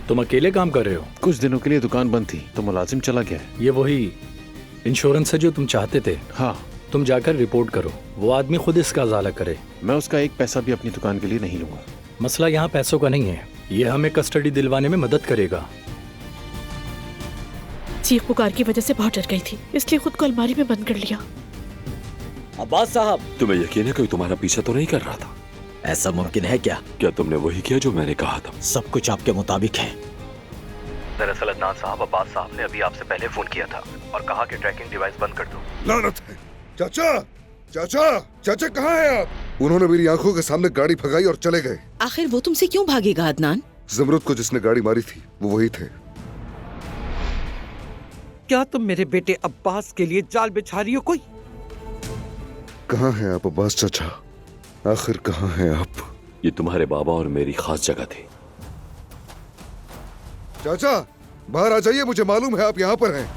तुम अकेले काम कर रहे हो? कुछ दिनों के लिए दुकान बंद थी तो मुलाजिम चला गया है। ये वही इंश्योरेंस है जो तुम चाहते थे? हाँ, तुम जाकर रिपोर्ट करो, वो आदमी खुद इसका अजाला करे। मैं उसका एक पैसा भी अपनी दुकान के लिए नहीं लूंगा। मसला यहाँ पैसों का नहीं है, ये हमें कस्टडी दिलवाने में मदद करेगा। चीख पुकार की वजह से बहुत डर गई थी, इसलिए खुद को अलमारी में बंद कर लिया। अब्बास साहब, तुम्हें यकीन है कोई तुम्हारा पीछा तो नहीं कर रहा था? ऐसा मुमकिन है क्या? क्या तुमने वही किया जो मैंने कहा था? सब कुछ आपके मुताबिक है। दरअसल अदनान साहब, अब्बास साहब ने अभी आपसे पहले फोन किया था और कहा कि ट्रैकिंग डिवाइस बंद कर दो। लानत है। चाचा, चाचा, चाचा कहाँ हैं आप? उन्होंने मेरी आंखों के सामने गाड़ी भगाई और चले गए। आखिर वो तुमसे क्यों भागेगा अदनान? जमरुद को जिसने गाड़ी मारी थी वो वही थे। क्या तुम मेरे बेटे अब्बास के लिए जाल बिछा रही हो कोई? कहाँ हैं आप अब्बास चाचा? आखिर कहाँ हैं आप? ये तुम्हारे बाबा और मेरी खास जगह थी। चाचा, बाहर आ जाइए, मुझे मालूम है आप यहाँ पर हैं।